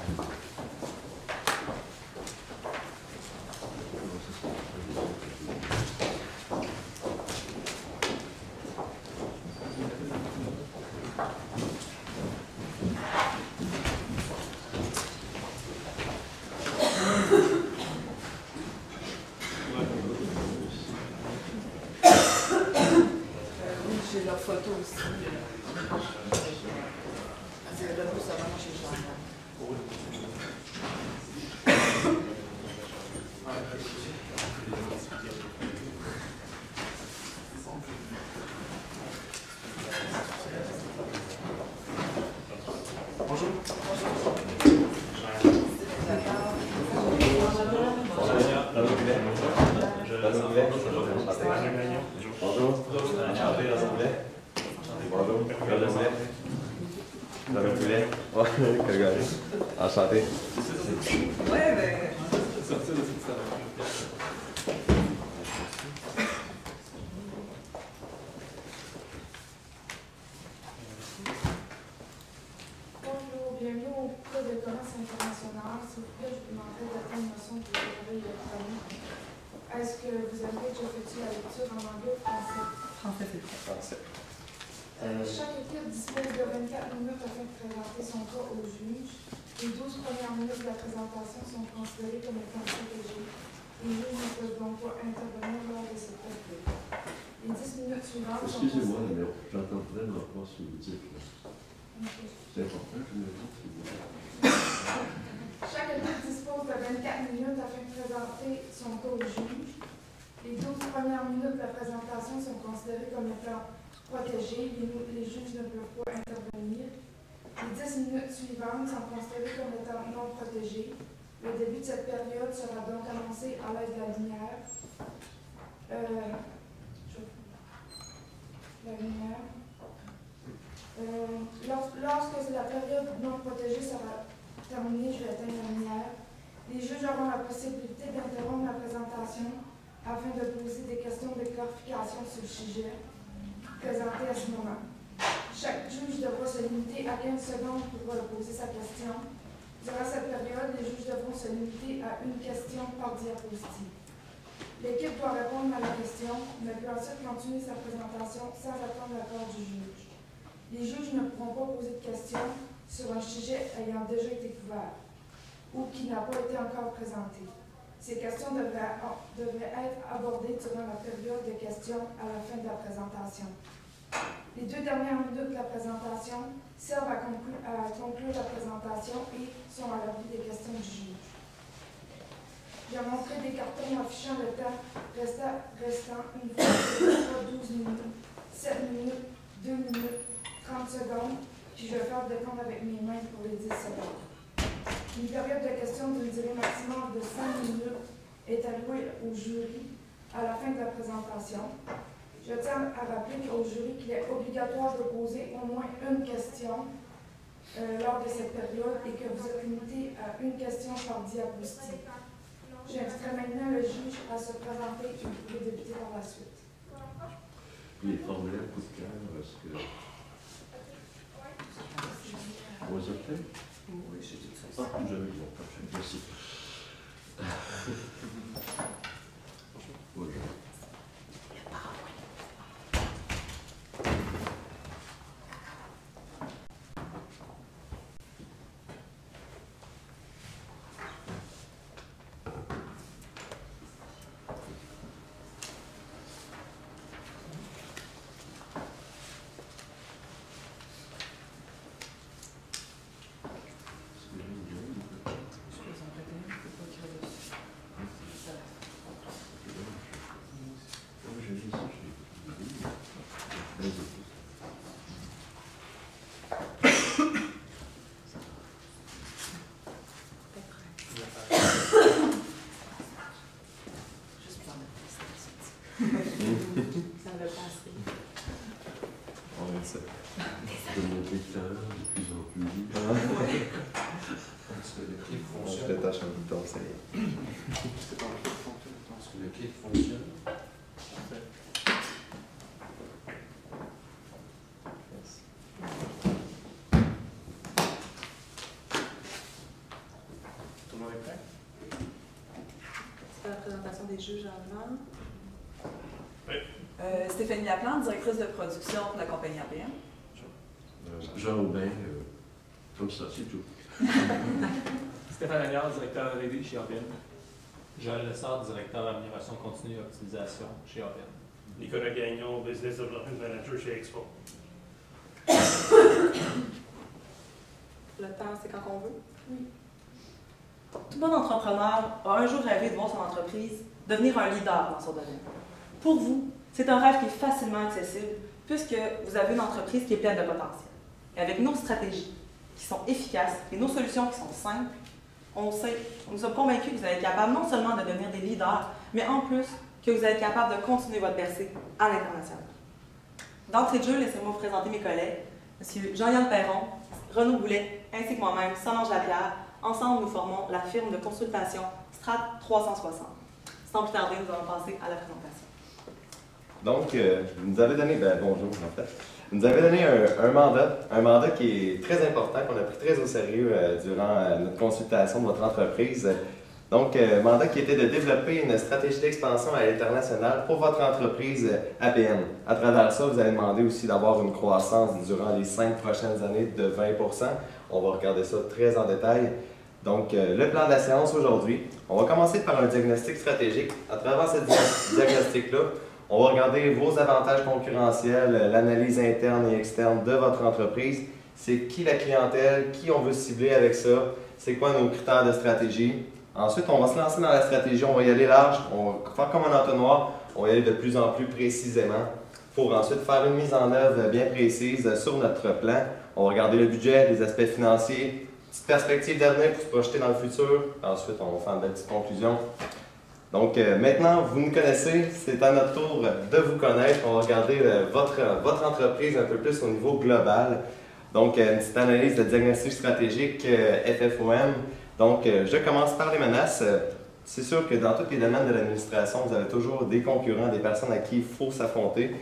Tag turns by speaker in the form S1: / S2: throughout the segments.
S1: J'ai leur photo aussi. C'est le plus avant chez Jean.
S2: Bonjour.
S3: Enchanté.
S1: Ouais, ben.
S4: Bonjour, bienvenue au cours de commerce international. S'il vous plaît, je vous demanderai d'être une notion du travail électronique. Est-ce que vous avez déjà effectué la lecture en anglais ou français?
S1: Français, c'est très
S3: Français.
S4: Chaque équipe dispose de 24 minutes afin de présenter son cas au juge. Les 12 premières minutes de la présentation sont considérées comme étant protégées. Les juges ne peuvent donc pas intervenir lors de cette période. Les 10 minutes suivantes sont
S5: Excusez-moi,
S4: considérées...
S5: mais j'entends vraiment pas ce que vous dites. Là.
S4: Okay.
S5: C'est important que je me dise, s'il vous plaît.
S4: Chaque équipe dispose de 24 minutes afin de présenter son cas au juge. Les 12 premières minutes de la présentation sont considérées comme étant protégées. Les juges ne peuvent pas intervenir. Les 10 minutes suivantes sont considérées comme étant non protégées. Le début de cette période sera donc annoncé à l'aide de la lumière. Lorsque la période non protégée sera terminée, je vais éteindre la lumière. Les juges auront la possibilité d'interrompre la présentation afin de poser des questions de clarification sur le sujet présenté à ce moment. Chaque juge devra se limiter à 15 secondes pour poser sa question. Durant cette période, les juges devront se limiter à une question par diapositive. L'équipe doit répondre à la question, mais peut ensuite continuer sa présentation sans attendre l'accord du juge. Les juges ne pourront pas poser de questions sur un sujet ayant déjà été couvert ou qui n'a pas été encore présenté. Ces questions devraient être abordées durant la période de questions à la fin de la présentation. Les 2 dernières minutes de la présentation servent à conclure la présentation et sont à l'abri des questions du juge. J'ai montré des cartons affichant le temps restant une fois 12 minutes, 7 minutes, 2 minutes, 30 secondes, puis je vais faire des comptes avec mes mains pour les 10 secondes. Une période de questions d'une durée maximum de 5 minutes est allouée au jury à la fin de la présentation. Je tiens à rappeler au jury qu'il est obligatoire de poser au moins une question lors de cette période et que vous êtes limité à une question par diapositive. J'inviterai maintenant le juge à se présenter et vous pouvez débuter par la suite.
S5: Les formulaires coup de cœur, est-ce que... On les a fait?
S1: Oui, j'ai dit ça.
S5: Ah, j'avais vu, bon, parfait, merci. Bonjour.
S1: Ça va passer.
S3: On essaie.
S5: De monter le temps de plus en plus.
S2: Est-ce que le clip
S3: On se
S2: fonctionne?
S3: détache un bouton, ça y est.
S2: Est-ce que le clip fonctionne?
S3: Parfait. Merci.
S1: présentation des juges avant.
S6: Oui.
S7: Stéphanie Laplante, directrice de production pour la compagnie APM.
S5: Jean Aubin, comme ça, c'est tout.
S3: Stéphane Agnard, directeur R&D chez APM.
S6: Joël Lessard, directeur amélioration continue et optimisation chez APM.
S8: Nicolas Gagnon, Business Development Manager chez Expo.
S1: Le temps, c'est quand on veut.
S7: Tout bon entrepreneur a un jour rêvé de voir son entreprise devenir un leader dans son domaine. Pour vous, c'est un rêve qui est facilement accessible puisque vous avez une entreprise qui est pleine de potentiel. Et avec nos stratégies qui sont efficaces et nos solutions qui sont simples, nous sommes convaincus que vous allez être capable non seulement de devenir des leaders, mais en plus que vous allez être capable de continuer votre percée à l'international. D'entrée de jeu, laissez-moi vous présenter mes collègues, M. Jean-Yann Perron, Renaud Boulet, ainsi que moi-même, Solange Lapierre. Ensemble, nous formons la firme de consultation Strat 360. Sans plus tarder, nous allons passer à la présentation.
S3: Donc, vous nous avez donné, bonjour en fait, vous nous avez donné un mandat qui est très important, qu'on a pris très au sérieux durant notre consultation de votre entreprise. Donc, mandat qui était de développer une stratégie d'expansion à l'international pour votre entreprise APM. À travers ça, vous avez demandé aussi d'avoir une croissance durant les 5 prochaines années de 20 %. On va regarder ça très en détail. Donc, le plan de la séance aujourd'hui, on va commencer par un diagnostic stratégique. À travers ce diagnostic-là, on va regarder vos avantages concurrentiels, l'analyse interne et externe de votre entreprise. C'est qui la clientèle, qui on veut cibler avec ça, c'est quoi nos critères de stratégie. Ensuite, on va se lancer dans la stratégie, on va y aller large, on va faire comme un entonnoir, on va y aller de plus en plus précisément pour ensuite faire une mise en œuvre bien précise sur notre plan. On va regarder le budget, les aspects financiers, petite perspective d'avenir pour se projeter dans le futur. Ensuite, on va faire une belle petite conclusion. Donc maintenant, vous nous connaissez, c'est à notre tour de vous connaître. On va regarder votre entreprise un peu plus au niveau global. Donc une petite analyse de diagnostic stratégique FFOM. Donc je commence par les menaces. C'est sûr que dans tous les domaines de l'administration, vous avez toujours des concurrents, des personnes à qui il faut s'affronter.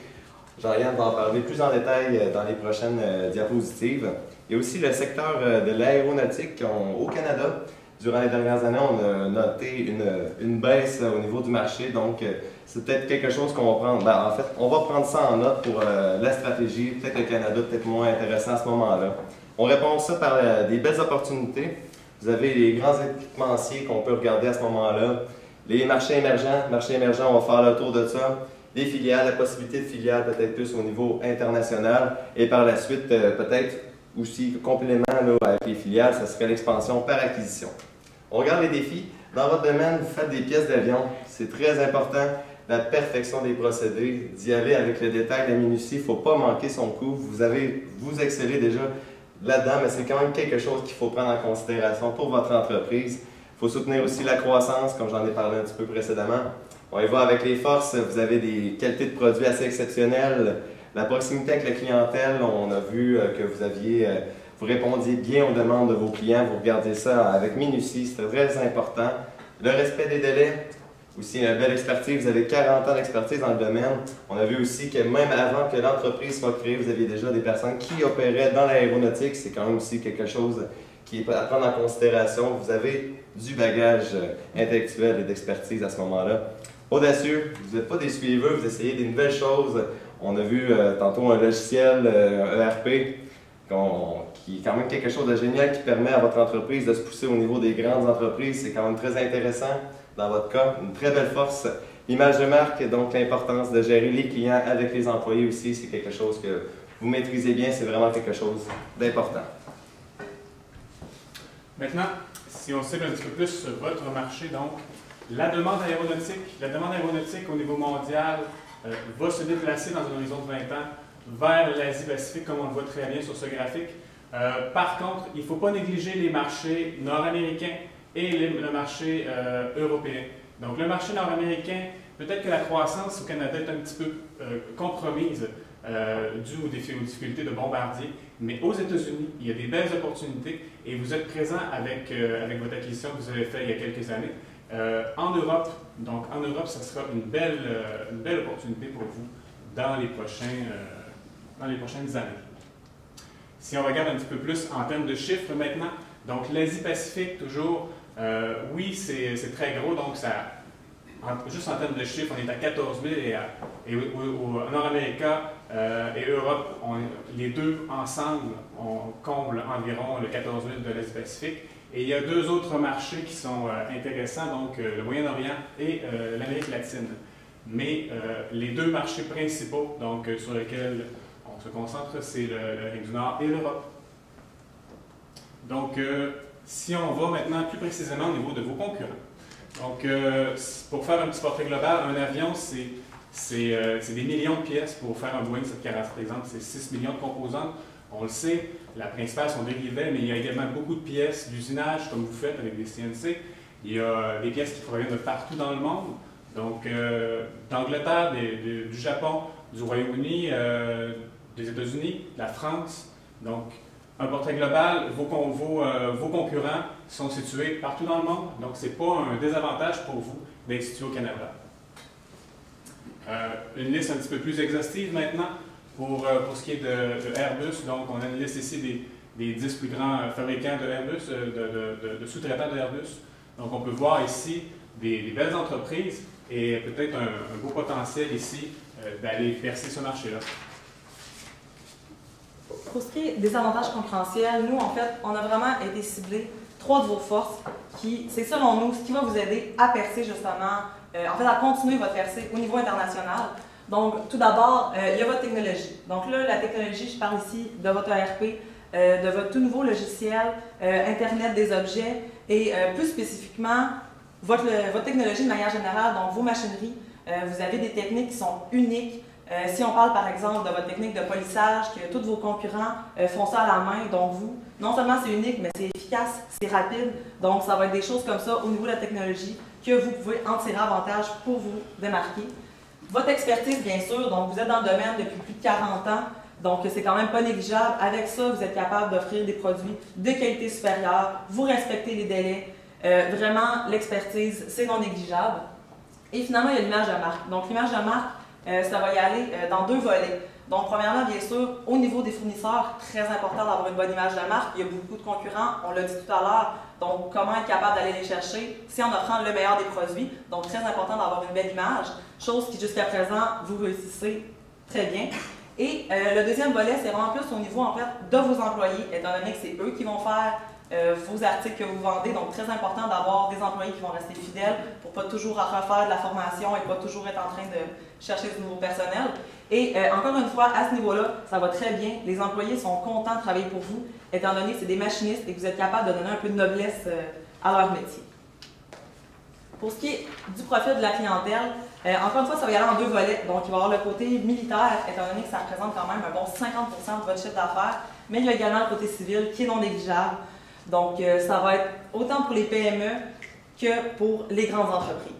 S3: Jean-Yann va en parler plus en détail dans les prochaines diapositives. Il y a aussi le secteur de l'aéronautique au Canada. Durant les dernières années, on a noté une baisse au niveau du marché, donc c'est peut-être quelque chose qu'on va prendre. En fait, on va prendre ça en note pour la stratégie. Peut-être le Canada, peut-être moins intéressant à ce moment-là. On répond ça par des belles opportunités. Vous avez les grands équipementiers qu'on peut regarder à ce moment-là. Les marchés émergents. Marchés émergents, on va faire le tour de ça. Les filiales, la possibilité de filiales peut-être plus au niveau international. Et par la suite, peut-être aussi complément là, avec les filiales, ça serait l'expansion par acquisition. On regarde les défis. Dans votre domaine, vous faites des pièces d'avion. C'est très important. La perfection des procédés, d'y aller avec le détail, la minutie. Il ne faut pas manquer son coup. Vous excellez déjà là-dedans, mais c'est quand même quelque chose qu'il faut prendre en considération pour votre entreprise. Il faut soutenir aussi la croissance, comme j'en ai parlé un petit peu précédemment. On y va avec les forces. Vous avez des qualités de produits assez exceptionnelles. La proximité avec la clientèle, on a vu que vous répondiez bien aux demandes de vos clients, vous regardiez ça avec minutie, c'est très important. Le respect des délais, aussi une belle expertise, vous avez 40 ans d'expertise dans le domaine. On a vu aussi que même avant que l'entreprise soit créée, vous aviez déjà des personnes qui opéraient dans l'aéronautique, c'est quand même aussi quelque chose qui est à prendre en considération. Vous avez du bagage intellectuel et d'expertise à ce moment-là. Audacieux, vous n'êtes pas des suiveux, vous essayez des nouvelles choses. On a vu tantôt un logiciel, un ERP, qui est quand même quelque chose de génial qui permet à votre entreprise de se pousser au niveau des grandes entreprises. C'est quand même très intéressant dans votre cas, une très belle force. L'image de marque, donc l'importance de gérer les clients avec les employés aussi, c'est quelque chose que vous maîtrisez bien, c'est vraiment quelque chose d'important.
S6: Maintenant, si on cible un petit peu plus votre marché, donc la demande aéronautique au niveau mondial va se déplacer dans un horizon de 20 ans vers l'Asie-Pacifique, comme on le voit très bien sur ce graphique. Par contre, il ne faut pas négliger les marchés nord-américains et le marché européen. Donc le marché nord-américain, peut-être que la croissance au Canada est un petit peu compromise due aux difficultés de Bombardier, mais aux États-Unis, il y a des belles opportunités et vous êtes présent avec votre acquisition que vous avez faite il y a quelques années. En Europe, donc en Europe, ça sera une belle opportunité pour vous dans les prochaines années. Si on regarde un petit peu plus en termes de chiffres maintenant, donc l'Asie-Pacifique toujours, oui, c'est très gros, donc ça juste en termes de chiffres, on est à 14 000 et au Nord-Amérique et Europe, les deux ensemble, on comble environ le 14 000 de l'Asie-Pacifique. Et il y a deux autres marchés qui sont intéressants, donc le Moyen-Orient et l'Amérique latine. Mais les deux marchés principaux donc, sur lesquels on se concentre, c'est l'Amérique du Nord et l'Europe. Donc, si on va maintenant plus précisément au niveau de vos concurrents. Donc, pour faire un petit portrait global, un avion, c'est des millions de pièces. Pour faire un Boeing 747, par exemple, c'est 6 millions de composantes. On le sait, la principale sont dérivées, mais il y a également beaucoup de pièces d'usinage, comme vous faites avec des CNC. Il y a des pièces qui proviennent de partout dans le monde. Donc, d'Angleterre, du Japon, du Royaume-Uni, des États-Unis, de la France. Donc, un portrait global, vos concurrents sont situés partout dans le monde. Donc, ce n'est pas un désavantage pour vous d'être situé au Canada. Une liste un petit peu plus exhaustive maintenant pour ce qui est de Airbus. Donc, on a une liste ici des 10 plus grands fabricants de Airbus, de sous-traitants de Airbus. Donc, on peut voir ici des belles entreprises et peut-être un beau potentiel ici d'aller percer ce marché-là.
S7: Pour ce qui est des avantages concurrentiels, nous, en fait, on a vraiment été ciblés 3 de vos forces qui, c'est selon nous, ce qui va vous aider à percer justement, en fait, à continuer votre percée au niveau international. Donc, tout d'abord, il y a votre technologie. Donc là, la technologie, je parle ici de votre ERP, de votre tout nouveau logiciel, Internet des objets et plus spécifiquement, votre technologie de manière générale, donc vos machineries. Vous avez des techniques qui sont uniques. Si on parle par exemple de votre technique de polissage, que tous vos concurrents font ça à la main, donc vous, non seulement c'est unique, mais c'est efficace, c'est rapide. Donc ça va être des choses comme ça au niveau de la technologie que vous pouvez en tirer avantage pour vous démarquer. Votre expertise, bien sûr, donc vous êtes dans le domaine depuis plus de 40 ans, donc c'est quand même pas négligeable. Avec ça, vous êtes capable d'offrir des produits de qualité supérieure, vous respectez les délais. Vraiment, l'expertise, c'est non négligeable. Et finalement, il y a l'image de marque. Donc l'image de marque, ça va y aller dans 2 volets. Donc, premièrement, bien sûr, au niveau des fournisseurs, très important d'avoir une bonne image de marque. Il y a beaucoup de concurrents, on l'a dit tout à l'heure. Donc, comment être capable d'aller les chercher? C'est en offrant le meilleur des produits. Donc, très important d'avoir une belle image, chose qui jusqu'à présent, vous réussissez très bien. Et le deuxième volet, c'est vraiment plus au niveau en fait, de vos employés, étant donné que c'est eux qui vont faire vos articles que vous vendez. Donc, très important d'avoir des employés qui vont rester fidèles pour pas toujours refaire de la formation et pas toujours être en train de chercher du nouveau personnel. Et encore une fois, à ce niveau-là, ça va très bien. Les employés sont contents de travailler pour vous, étant donné que c'est des machinistes et que vous êtes capable de donner un peu de noblesse à leur métier. Pour ce qui est du profil de la clientèle, encore une fois, ça va y aller en 2 volets. Donc, il va y avoir le côté militaire, étant donné que ça représente quand même un bon 50% de votre chiffre d'affaires, mais il y a également le côté civil qui est non négligeable. Donc, ça va être autant pour les PME que pour les grandes entreprises.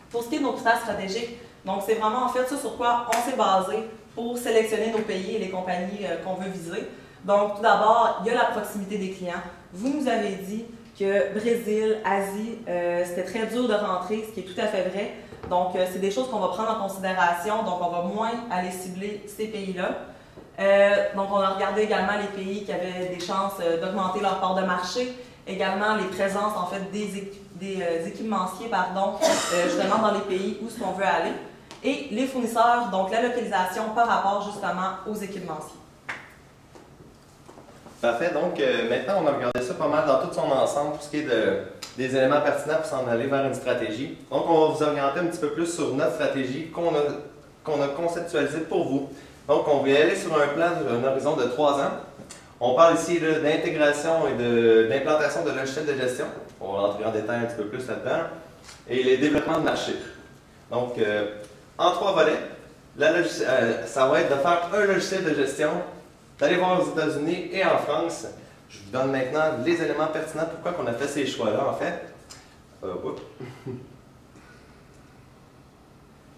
S7: Pour ce qui est de nos critères stratégiques, donc c'est vraiment en fait ce sur quoi on s'est basé pour sélectionner nos pays et les compagnies qu'on veut viser. Donc, tout d'abord, il y a la proximité des clients. Vous nous avez dit que Brésil, Asie, c'était très dur de rentrer, ce qui est tout à fait vrai. Donc, c'est des choses qu'on va prendre en considération, donc on va moins aller cibler ces pays-là. Donc, on a regardé également les pays qui avaient des chances d'augmenter leur part de marché, également les présences en fait des équipementiers, justement dans les pays où ce qu'on veut aller, et les fournisseurs, donc la localisation par rapport justement aux équipementiers.
S3: Parfait, donc maintenant on a regardé ça pas mal dans tout son ensemble pour ce qui est des éléments pertinents pour s'en aller vers une stratégie. Donc on va vous orienter un petit peu plus sur notre stratégie qu'on a conceptualisée pour vous. Donc, on va y aller sur un plan d'un horizon de 3 ans. On parle ici d'intégration et d'implantation de logiciels de gestion. On va rentrer en détail un petit peu plus là-dedans. Et les développements de marché. Donc, en 3 volets, ça va être de faire un logiciel de gestion, d'aller voir aux États-Unis et en France. Je vous donne maintenant les éléments pertinents pourquoi on a fait ces choix-là, en fait.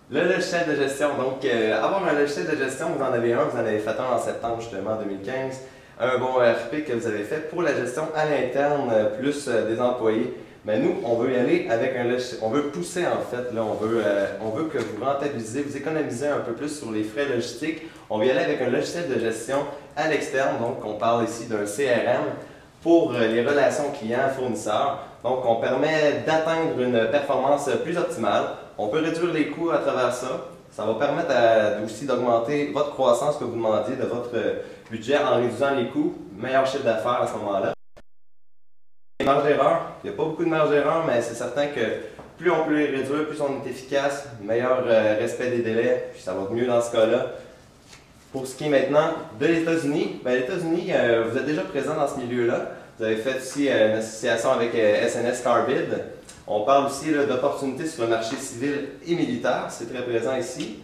S3: Le logiciel de gestion. Donc, avoir un logiciel de gestion, vous en avez un, vous en avez fait un en septembre justement 2015. Un bon ERP que vous avez fait pour la gestion à l'interne, plus des employés. Mais nous, on veut y aller avec un logiciel. On veut pousser en fait, là, on veut que vous rentabilisez, vous économisez un peu plus sur les frais logistiques. On veut y aller avec un logiciel de gestion à l'externe, donc on parle ici d'un CRM, pour les relations clients-fournisseurs. Donc, on permet d'atteindre une performance plus optimale. On peut réduire les coûts à travers ça. Ça va permettre aussi d'augmenter votre croissance que vous demandiez de votre budget en réduisant les coûts. Meilleur chiffre d'affaires à ce moment-là. Les marges d'erreur, il n'y a pas beaucoup de marges d'erreur, mais c'est certain que plus on peut les réduire, plus on est efficace, meilleur respect des délais, puis ça va mieux dans ce cas-là. Pour ce qui est maintenant de l'États-Unis, les États-Unis, vous êtes déjà présent dans ce milieu-là. Vous avez fait aussi une association avec SNS Carbide. On parle aussi d'opportunités sur le marché civil et militaire, c'est très présent ici.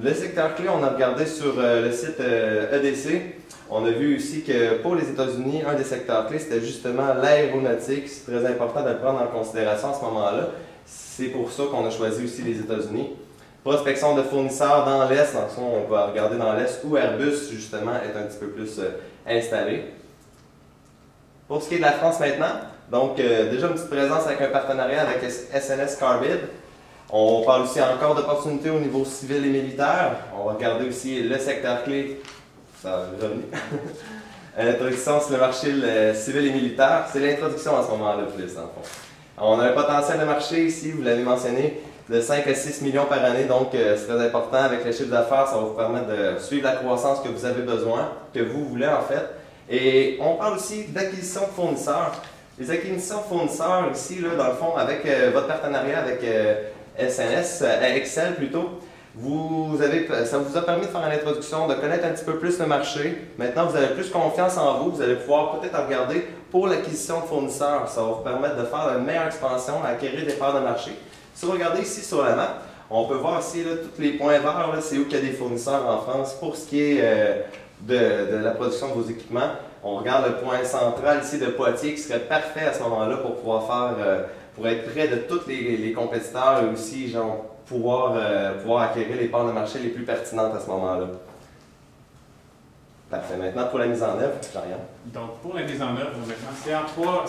S3: Le secteur clé, on a regardé sur le site EDC. On a vu aussi que pour les États-Unis, un des secteurs clés, c'était justement l'aéronautique. C'est très important de le prendre en considération à ce moment-là. C'est pour ça qu'on a choisi aussi les États-Unis. Prospection de fournisseurs dans l'Est, dans le fond, on va regarder dans l'Est où Airbus, justement, est un petit peu plus installé. Pour ce qui est de la France maintenant, donc déjà une petite présence avec un partenariat avec SNS Carbide. On parle aussi encore d'opportunités au niveau civil et militaire. On va regarder aussi le secteur clé. Ça va revenir. L'introduction sur le marché civil et militaire. C'est l'introduction à ce moment-là, plus, dans le fond. On a un potentiel de marché ici, vous l'avez mentionné, de 5 à 6 millions par année. Donc, c'est très important. Avec le chiffre d'affaires, ça va vous permettre de suivre la croissance que vous avez besoin, que vous voulez en fait. Et on parle aussi d'acquisition de fournisseurs. Les acquisitions de fournisseurs ici, là, dans le fond, avec votre partenariat avec SNS, Excel plutôt, ça vous a permis de faire une introduction, de connaître un petit peu plus le marché. Maintenant, vous avez plus confiance en vous. Vous allez pouvoir peut-être regarder pour l'acquisition de fournisseurs. Ça va vous permettre de faire une meilleure expansion, d'acquérir des parts de marché. Si vous regardez ici sur la map, on peut voir ici là, tous les points verts, c'est où il y a des fournisseurs en France. Pour ce qui est de la production de vos équipements, on regarde le point central ici de Poitiers qui serait parfait à ce moment-là pour pouvoir pour être près de tous les compétiteurs et aussi genre, pouvoir acquérir les parts de marché les plus pertinentes à ce moment-là. Parfait. Maintenant, pour la mise en œuvre, Jean-Yann.
S6: Donc, pour la mise en œuvre, maintenant, c'est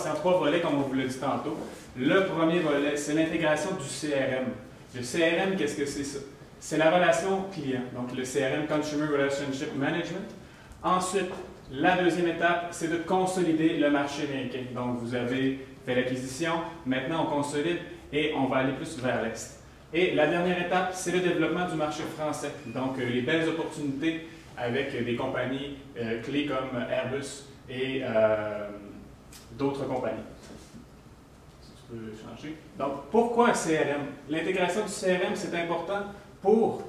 S6: en trois volets, comme on vous l'a dit tantôt. Le premier volet, c'est l'intégration du CRM. Le CRM, qu'est-ce que c'est ça? C'est la relation client, donc le CRM, Consumer Relationship Management. Ensuite, la deuxième étape, c'est de consolider le marché américain. Donc, vous avez fait l'acquisition, maintenant on consolide et on va aller plus vers l'Est. Et la dernière étape, c'est le développement du marché français. Donc, les belles opportunités avec des compagnies clés comme Airbus et d'autres compagnies. Si tu peux changer. Donc, pourquoi un CRM? L'intégration du CRM, c'est important pour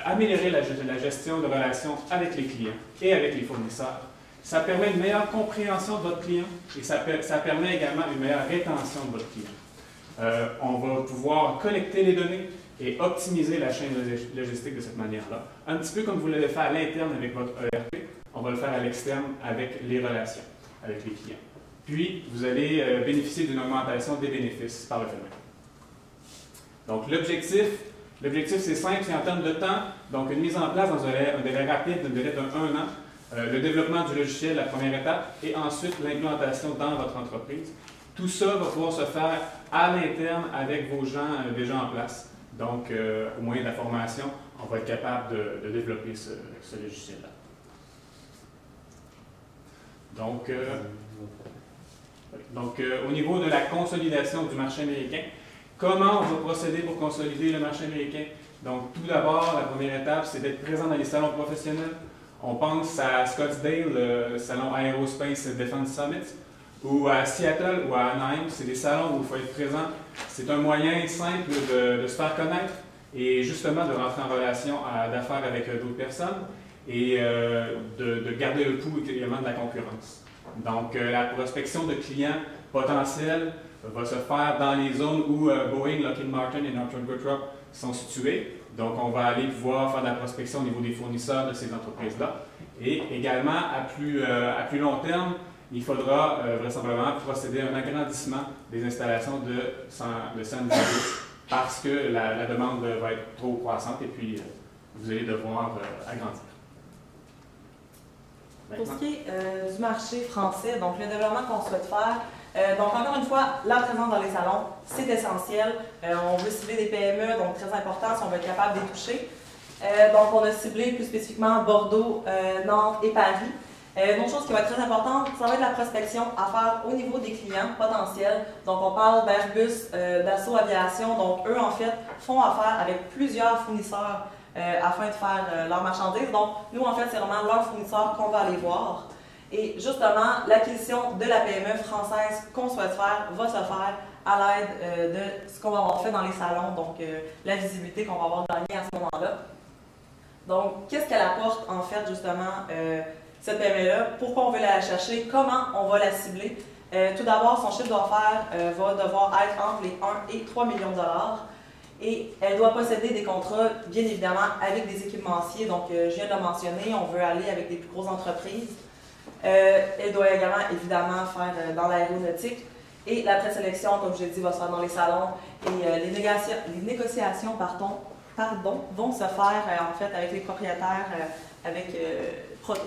S6: améliorer la gestion de relations avec les clients et avec les fournisseurs. Ça permet une meilleure compréhension de votre client et ça permet également une meilleure rétention de votre client. On va pouvoir collecter les données et optimiser la chaîne logistique de cette manière-là. Un petit peu comme vous l'avez fait à l'interne avec votre ERP, on va le faire à l'externe avec les relations, avec les clients. Puis, vous allez bénéficier d'une augmentation des bénéfices par le fait même. Donc, l'objectif, c'est simple, c'est en termes de temps. Donc, une mise en place dans un délai rapide, un délai d'un an. Le développement du logiciel, la première étape, et ensuite l'implantation dans votre entreprise. Tout ça va pouvoir se faire à l'interne avec vos gens déjà en place. Donc, au moyen de la formation, on va être capable de développer ce logiciel-là. Donc, au niveau de la consolidation du marché américain, comment on va procéder pour consolider le marché américain? Donc, tout d'abord, la première étape, c'est d'être présent dans les salons professionnels. On pense à Scottsdale, le salon Aerospace Defense Summit, ou à Seattle ou à Anaheim, c'est des salons où il faut être présent. C'est un moyen simple de se faire connaître et justement de rentrer en relation d'affaires avec d'autres personnes et de garder le pouls également de la concurrence. Donc, la prospection de clients potentiels va se faire dans les zones où Boeing, Lockheed Martin et Northrop Grumman sont situés. Donc, on va aller pouvoir faire de la prospection au niveau des fournisseurs de ces entreprises-là. Et également, à plus long terme, il faudra vraisemblablement procéder à un agrandissement des installations de San Diego parce que la demande va être trop croissante et puis vous allez devoir agrandir.
S7: Pour ce qui est du marché français, donc le développement qu'on souhaite faire, donc encore une fois, la présence dans les salons, c'est essentiel. On veut cibler des PME, donc très important si on veut être capable de les toucher. Donc on a ciblé plus spécifiquement Bordeaux, Nantes et Paris. Une autre chose qui va être très importante, ça va être la prospection à faire au niveau des clients potentiels. Donc, on parle d'Airbus, d'Assaut Aviation. Donc, eux, en fait, font affaire avec plusieurs fournisseurs afin de faire leurs marchandises. Donc, nous, en fait, c'est vraiment leurs fournisseurs qu'on va aller voir. Et justement, l'acquisition de la PME française qu'on souhaite faire va se faire à l'aide de ce qu'on va avoir fait dans les salons, donc la visibilité qu'on va avoir gagnée à ce moment-là. Donc, qu'est-ce qu'elle apporte, en fait, justement, cette PME-là? Pourquoi on veut la chercher? Comment on va la cibler? Tout d'abord, son chiffre d'affaires va devoir être entre les 1 et 3 millions de dollars. Et elle doit posséder des contrats, bien évidemment, avec des équipementiers. Donc, je viens de le mentionner, on veut aller avec des plus grosses entreprises. Elle doit également, évidemment, faire dans l'aéronautique. Et la présélection, comme je l'ai dit, va se faire dans les salons. Et les négociations vont se faire, en fait, avec les propriétaires, avec Proto.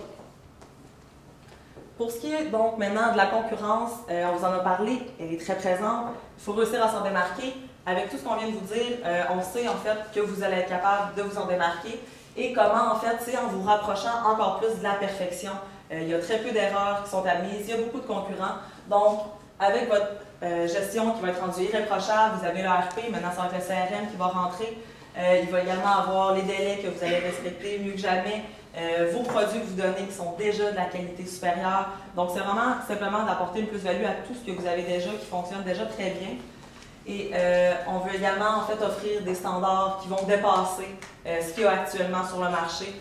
S7: Pour ce qui est donc maintenant de la concurrence, on vous en a parlé, elle est très présente. Il faut réussir à s'en démarquer. Avec tout ce qu'on vient de vous dire, on sait en fait que vous allez être capable de vous en démarquer. Et comment en fait, c'est en vous rapprochant encore plus de la perfection. Il y a très peu d'erreurs qui sont admises, il y a beaucoup de concurrents. Donc, avec votre gestion qui va être rendue irréprochable, vous avez l'ERP, maintenant ça va être le CRM qui va rentrer. Il va également avoir les délais que vous allez respecter mieux que jamais. Vos produits que vous donnez qui sont déjà de la qualité supérieure. Donc, c'est vraiment simplement d'apporter une plus-value à tout ce que vous avez déjà, qui fonctionne déjà très bien. Et on veut également, en fait, offrir des standards qui vont dépasser ce qu'il y a actuellement sur le marché.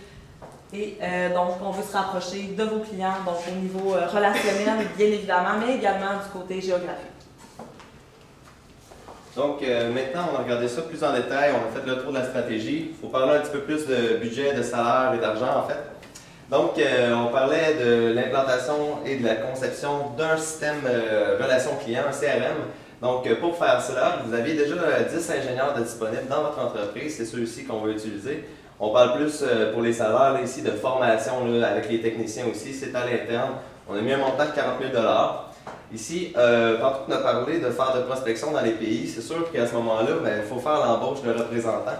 S7: Et donc, on veut se rapprocher de vos clients, donc au niveau relationnel, bien évidemment, mais également du côté géographique.
S3: Donc, maintenant, on a regardé ça plus en détail, on a fait le tour de la stratégie. Il faut parler un petit peu plus de budget, de salaire et d'argent, en fait. Donc, on parlait de l'implantation et de la conception d'un système relation client, un CRM. Donc, pour faire cela, vous aviez déjà 10 ingénieurs de disponibles dans votre entreprise, c'est ceux-ci qu'on va utiliser. On parle plus pour les salaires là, ici de formation là, avec les techniciens aussi, c'est à l'interne. On a mis un montant de 40 000 $. Ici, quand on a parlé de faire de prospection dans les pays, c'est sûr qu'à ce moment-là, il faut faire l'embauche de représentants.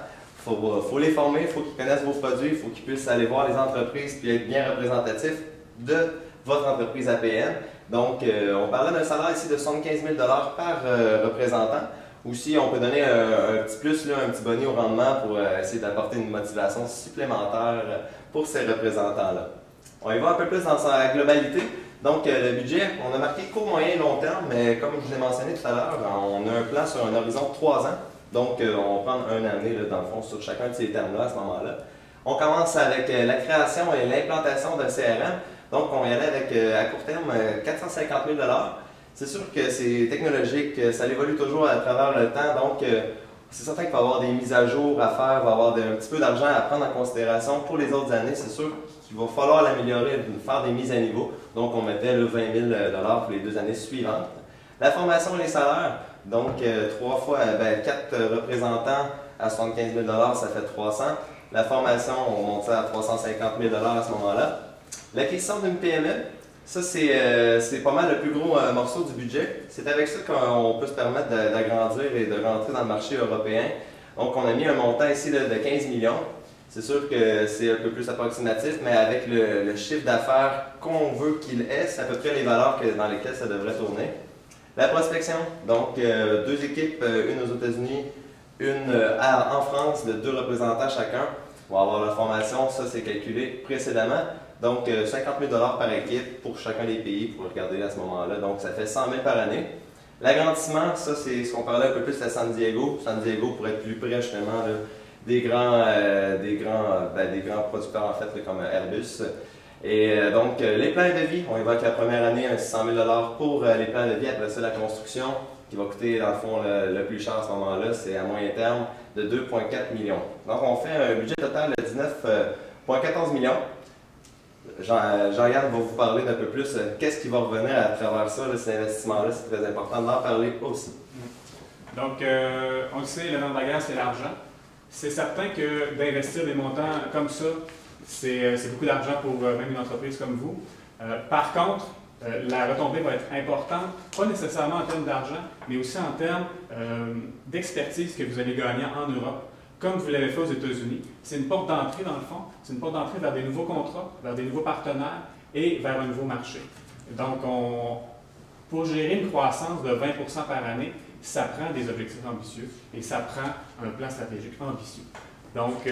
S3: Il faut les former, il faut qu'ils connaissent vos produits, il faut qu'ils puissent aller voir les entreprises et être bien représentatifs de votre entreprise APM. Donc, on parlait d'un salaire ici de 75 000 $ par représentant. Aussi, on peut donner un petit plus, là, un petit bonus au rendement pour essayer d'apporter une motivation supplémentaire pour ces représentants-là. On y va un peu plus dans sa globalité. Donc, le budget, on a marqué court, moyen et long terme, mais comme je vous ai mentionné tout à l'heure, on a un plan sur un horizon de 3 ans. Donc, on prend une année, là, dans le fond, sur chacun de ces termes-là à ce moment-là. On commence avec la création et l'implantation d'un CRM. Donc, on y allait avec, à court terme, 450 000 $. C'est sûr que c'est technologique, ça évolue toujours à travers le temps, donc c'est certain qu'il va y avoir des mises à jour à faire, il va y avoir un petit peu d'argent à prendre en considération pour les autres années. C'est sûr qu'il va falloir l'améliorer, faire des mises à niveau. Donc, on mettait là, 20 000 $ pour les 2 années suivantes. La formation et les salaires, donc 4 représentants à 75 000 $, ça fait 300. La formation, on monte ça à 350 000 $ à ce moment-là. L'acquisition d'une PME, ça c'est pas mal le plus gros morceau du budget. C'est avec ça qu'on peut se permettre d'agrandir et de rentrer dans le marché européen. Donc on a mis un montant ici là, de 15 millions. C'est sûr que c'est un peu plus approximatif, mais avec le chiffre d'affaires qu'on veut qu'il ait, c'est à peu près les valeurs dans lesquelles ça devrait tourner. La prospection, donc 2 équipes, une aux États-Unis, une en France, de 2 représentants chacun. On va avoir la formation, ça c'est calculé précédemment. Donc 50 000 $ par équipe pour chacun des pays, pour regarder à ce moment-là. Donc ça fait 100 000 par année. L'agrandissement, ça c'est ce qu'on parlait un peu plus à San Diego. San Diego pour être plus près justement là, des grands producteurs en fait là, comme Airbus. Et donc les plans de vie, on évoque la première année 100 000 $ pour les plans de vie. Après ça la construction qui va coûter dans le fond le plus cher à ce moment-là, c'est à moyen terme de 2,4 millions. Donc on fait un budget total de 19,14 millions. Jean-Yann va vous parler d'un peu plus qu'est-ce qui va revenir à travers ça, là, cet investissement-là, c'est très important d'en parler aussi.
S6: Donc, on le sait, le nom de la guerre, c'est l'argent. C'est certain que d'investir des montants comme ça, c'est beaucoup d'argent pour même une entreprise comme vous. Par contre, la retombée va être importante, pas nécessairement en termes d'argent, mais aussi en termes d'expertise que vous allez gagner en Europe. Comme vous l'avez fait aux États-Unis, c'est une porte d'entrée dans le fond, c'est une porte d'entrée vers des nouveaux contrats, vers des nouveaux partenaires et vers un nouveau marché. Donc, pour gérer une croissance de 20% par année, ça prend des objectifs ambitieux et ça prend un plan stratégique ambitieux. Donc,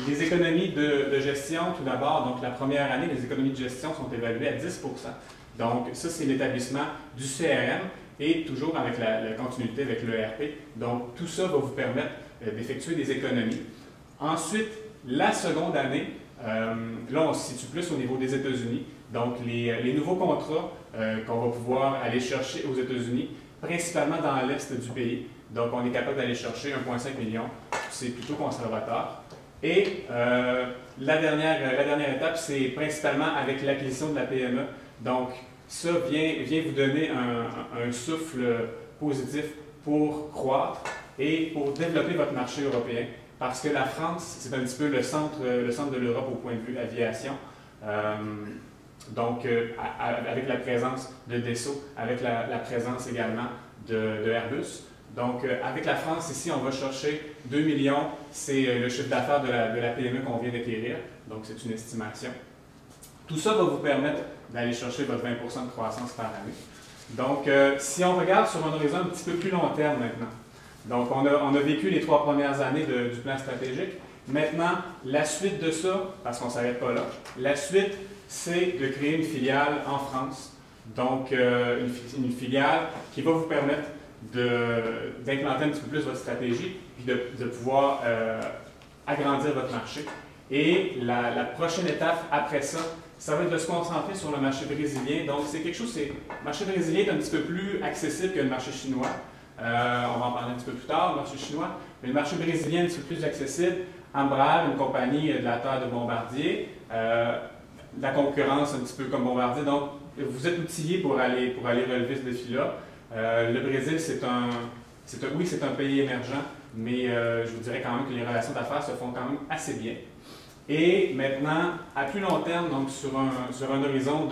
S6: les économies de gestion, tout d'abord, donc la première année, les économies de gestion sont évaluées à 10%. Donc, ça, c'est l'établissement du CRM et toujours avec la continuité avec l'ERP. Donc, tout ça va vous permettre d'effectuer des économies. Ensuite, la seconde année, là, on se situe plus au niveau des États-Unis. Donc, les nouveaux contrats qu'on va pouvoir aller chercher aux États-Unis, principalement dans l'est du pays. Donc, on est capable d'aller chercher 1,5 million. C'est plutôt conservateur. Et la dernière étape, c'est principalement avec l'acquisition de la PME. Donc, ça vient vous donner un souffle positif pour croître et pour développer votre marché européen. Parce que la France, c'est un petit peu le centre de l'Europe au point de vue aviation. Donc, avec la présence de Dassault, avec la présence également de Airbus. Donc, avec la France, ici, on va chercher 2 millions. C'est le chiffre d'affaires de la PME qu'on vient d'acquérir. Donc, c'est une estimation. Tout ça va vous permettre d'aller chercher votre 20% de croissance par année. Donc, si on regarde sur un horizon un petit peu plus long terme maintenant, donc on a vécu les 3 premières années du plan stratégique. Maintenant, la suite de ça, parce qu'on ne s'arrête pas là, la suite, c'est de créer une filiale en France. Donc, une filiale qui va vous permettre d'implanter un petit peu plus votre stratégie, puis de pouvoir agrandir votre marché. Et la prochaine étape après ça, ça va être de se concentrer sur le marché brésilien. Donc, c'est quelque chose, le marché brésilien est un petit peu plus accessible que le marché chinois. On va en parler un petit peu plus tard, le marché chinois. Mais le marché brésilien est un petit peu plus accessible. Embraer, une compagnie de la taille de Bombardier, la concurrence un petit peu comme Bombardier. Donc, vous êtes outillé pour aller relever ce défi-là. Le Brésil, c'est un pays émergent, mais je vous dirais quand même que les relations d'affaires se font quand même assez bien. Et maintenant, à plus long terme, donc sur un horizon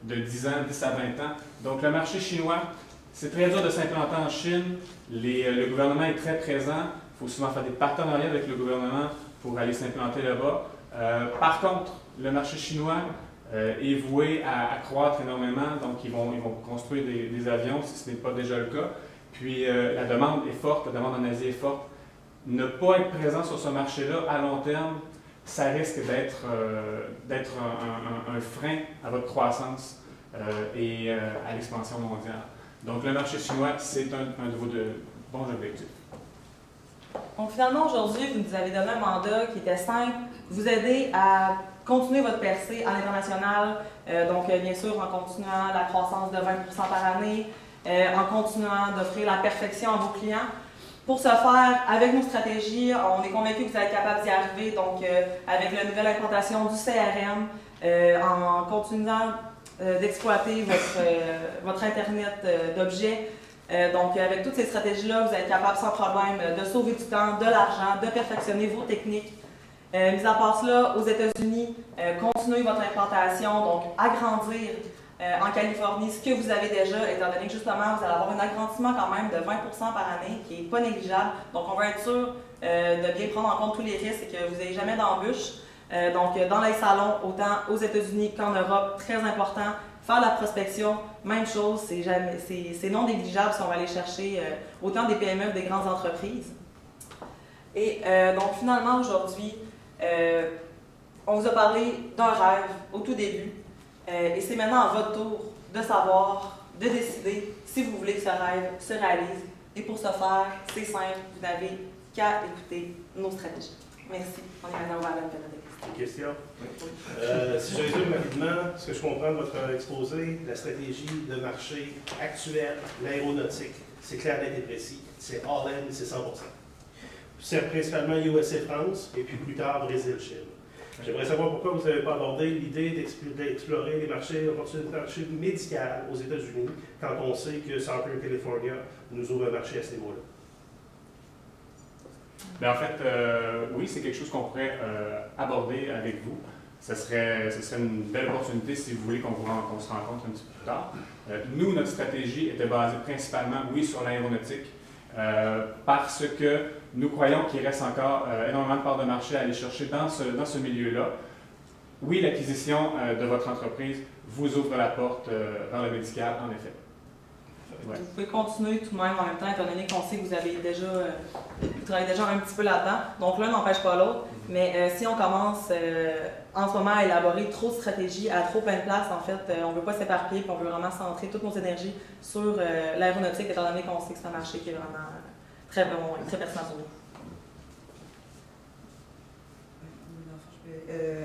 S6: de 10 ans, 10 à 20 ans, donc le marché chinois, c'est très dur de s'implanter en Chine. Le gouvernement est très présent. Il faut souvent faire des partenariats avec le gouvernement pour aller s'implanter là-bas. Par contre, le marché chinois est voué à croître énormément. Donc, ils vont construire des avions, si ce n'est pas déjà le cas. Puis, la demande est forte, la demande en Asie est forte. Ne pas être présent sur ce marché-là à long terme, ça risque d'être un frein à votre croissance et à l'expansion mondiale. Donc, le marché chinois, c'est un de vos bons objectifs.
S7: Donc, finalement, aujourd'hui, vous nous avez donné un mandat qui était simple, vous aider à continuer votre percée à l'international, donc bien sûr en continuant la croissance de 20% par année, en continuant d'offrir la perfection à vos clients. Pour ce faire, avec nos stratégies, on est convaincu que vous êtes capable d'y arriver, donc avec la nouvelle implantation du CRM, en continuant d'exploiter votre Internet d'objets. Donc, avec toutes ces stratégies-là, vous êtes capable sans problème de sauver du temps, de l'argent, de perfectionner vos techniques. Mis à part cela, aux États-Unis, continuez votre implantation, donc agrandir en Californie ce que vous avez déjà, étant donné que justement, vous allez avoir un agrandissement quand même de 20% par année qui n'est pas négligeable. Donc, on va être sûr de bien prendre en compte tous les risques et que vous n'ayez jamais d'embûches. Donc, dans les salons, autant aux États-Unis qu'en Europe, très important. Faire la prospection, même chose, c'est non négligeable si on va aller chercher autant des PME que des grandes entreprises. Et donc, finalement, aujourd'hui, on vous a parlé d'un rêve au tout début. Et c'est maintenant à votre tour de savoir, de décider si vous voulez que ce rêve se réalise. Et pour ce faire, c'est simple, vous n'avez qu'à écouter nos stratégies. Merci. On est maintenant ouvert à la période.
S8: Une question? Si je résume rapidement, ce que je comprends de votre exposé, la stratégie de marché actuelle, l'aéronautique, c'est clair, net et précis. C'est all-in, c'est 100%. C'est principalement USA, France, et puis plus tard, Brésil, Chine. J'aimerais savoir pourquoi vous n'avez pas abordé l'idée d'explorer les marchés, opportunités de marché médical aux États-Unis, quand on sait que Southern California nous ouvre un marché à ce niveau-là.
S6: Bien, en fait, oui, c'est quelque chose qu'on pourrait aborder avec vous. Ce serait une belle opportunité si vous voulez qu'on se rencontre un petit peu plus tard. Nous, notre stratégie était basée principalement, oui, sur l'aéronautique, parce que nous croyons qu'il reste encore énormément de parts de marché à aller chercher dans ce milieu-là. oui, l'acquisition de votre entreprise vous ouvre la porte vers le médical, en effet. Ouais.
S7: Vous pouvez continuer tout de même en même temps, étant donné qu'on sait que vous avez déjà, vous travaillez déjà un petit peu là-dedans. Donc l'un n'empêche pas l'autre. Mais si on commence en ce moment à élaborer trop de stratégies à trop plein de places, en fait, on ne veut pas s'éparpiller, puis on veut vraiment centrer toutes nos énergies sur l'aéronautique, étant donné qu'on sait que c'est un marché qui est vraiment très bon et très pertinent pour nous.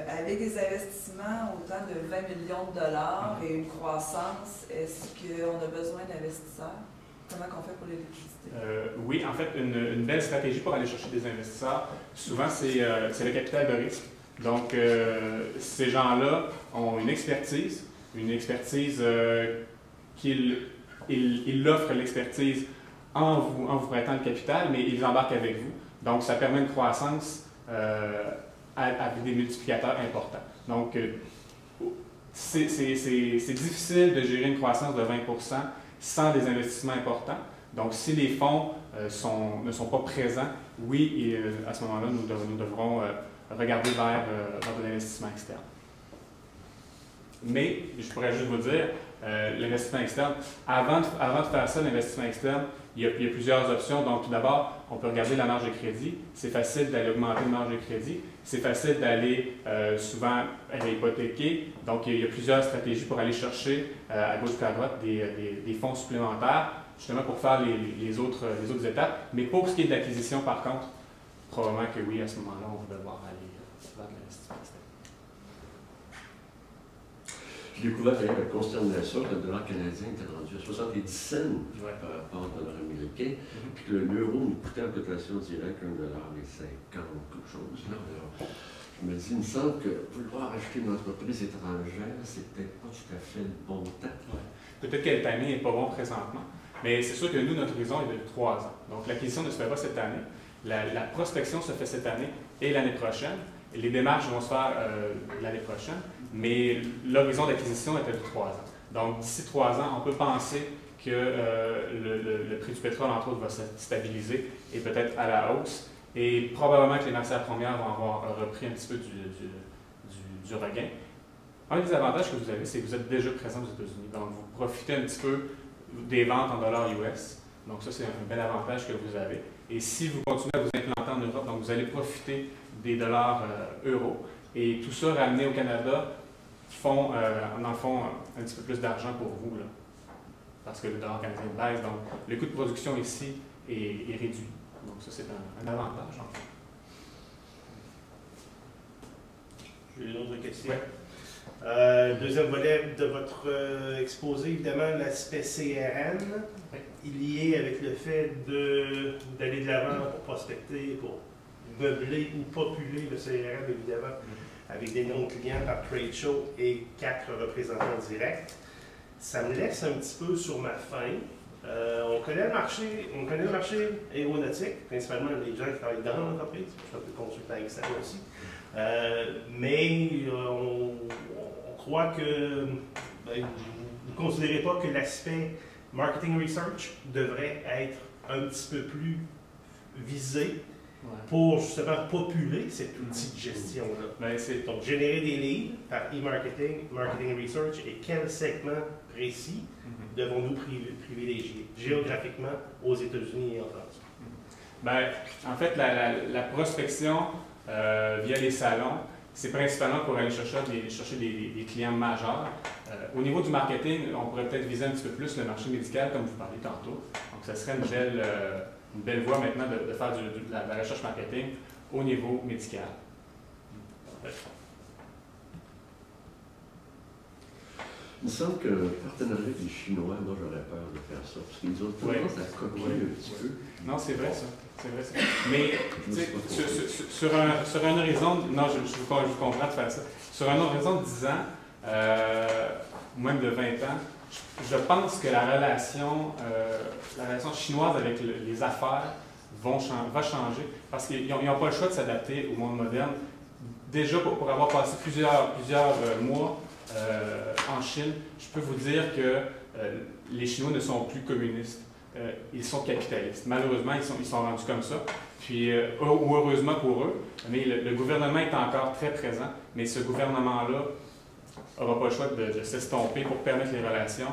S9: Avec des investissements autant de 20 millions de dollars et une croissance, est-ce qu'on a besoin d'investisseurs? Comment on fait pour l'électricité?
S6: Oui, en fait, une belle stratégie pour aller chercher des investisseurs, souvent, c'est le capital de risque. Donc, ces gens-là ont une expertise qu'ils offrent l'expertise en vous prêtant le capital, mais ils embarquent avec vous. Donc, ça permet une croissance avec des multiplicateurs importants. Donc, c'est difficile de gérer une croissance de 20 % sans des investissements importants. Donc, si les fonds ne sont pas présents, oui, et, à ce moment-là, nous devrons regarder vers de l'investissement externe. Mais, je pourrais juste vous dire, l'investissement externe, avant de faire ça, l'investissement externe, il y a plusieurs options. Donc, tout d'abord, on peut regarder la marge de crédit. C'est facile d'aller augmenter la marge de crédit. C'est facile d'aller souvent hypothéquer. Donc, il y a plusieurs stratégies pour aller chercher à gauche et à droite des fonds supplémentaires, justement pour faire les autres étapes. Mais pour ce qui est de l'acquisition, par contre, probablement que oui, à ce moment-là, on va devoir aller vers de l'investissement externe.
S5: J'ai découvert avec la consternation que le dollar canadien était rendu à 70 cents par rapport au dollar américain, puis que l'euro nous coûtait en cotation directe $1,50 quelque chose. Là, alors, je me dis, il me semble que vouloir acheter une entreprise étrangère, c'est peut-être pas tout à fait le bon temps.
S6: Ouais. Peut-être que le timing n'est pas bon présentement, mais c'est sûr que nous, notre horizon est de 3 ans. Donc, l'acquisition ne se fait pas cette année. La prospection se fait cette année et l'année prochaine. Les démarches vont se faire l'année prochaine, mais l'horizon d'acquisition était de 3 ans. Donc, d'ici 3 ans, on peut penser que le prix du pétrole, entre autres, va se stabiliser et peut-être à la hausse. Et probablement que les matières premières vont avoir repris un petit peu du regain. Un des avantages que vous avez, c'est que vous êtes déjà présent aux États-Unis. Donc, vous profitez un petit peu des ventes en dollars US. Donc, ça, c'est un bel avantage que vous avez. Et si vous continuez à vous implanter en Europe, donc vous allez profiter des dollars euros. Et tout ça ramené au Canada font, dans le fond, un petit peu plus d'argent pour vous, là, parce que le dollar canadien baisse. Donc, le coût de production ici est réduit. Donc, ça, c'est un avantage, en fait.
S8: J'ai une autre question.
S6: Ouais.
S8: Deuxième volet de votre exposé, évidemment, l'aspect CRM, lié avec le fait d'aller de l'avant pour prospecter, pour meubler ou populer le CRM, évidemment, avec des noms de clients par trade show et 4 représentants directs. Ça me laisse un petit peu sur ma faim. On connaît le marché aéronautique, principalement les gens qui travaillent dans l'entreprise, je suis un peu consultant externe aussi. Mais on croit que vous ne considérez pas que l'aspect marketing research devrait être un petit peu plus visé pour justement populer cet outil de gestion-là. Donc, générer des leads par e-marketing, marketing research, et quel segment précis devons-nous privilégier géographiquement aux États-Unis et en France?
S6: Bien, en fait, la prospection via les salons, c'est principalement pour aller chercher des clients majeurs. Au niveau du marketing, on pourrait peut-être viser un petit peu plus le marché médical, comme vous parliez tantôt. Donc, ça serait une belle voie maintenant de faire de la recherche marketing au niveau médical.
S5: Il me semble que le partenariat avec les Chinois, moi j'aurais peur de faire ça, parce qu'ils ont tendance à copier un petit peu.
S6: Non, c'est vrai ça. C'est vrai ça. Mais sur un horizon, non, je vous comprends de faire ça. Sur un horizon de 10 ans, même de 20 ans, je pense que la relation chinoise avec les affaires va changer parce qu'ils n'ont pas le choix de s'adapter au monde moderne. Déjà, pour avoir passé plusieurs mois en Chine, je peux vous dire que les Chinois ne sont plus communistes. ils sont capitalistes. Malheureusement, ils sont rendus comme ça. Puis, ou heureusement pour eux, mais le gouvernement est encore très présent, mais ce gouvernement-là n'aura pas le choix de s'estomper pour permettre les relations.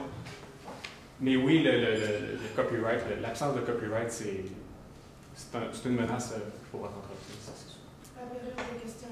S6: Mais oui, le copyright, l'absence de copyright, c'est une menace pour votre entreprise.
S4: La période de questions.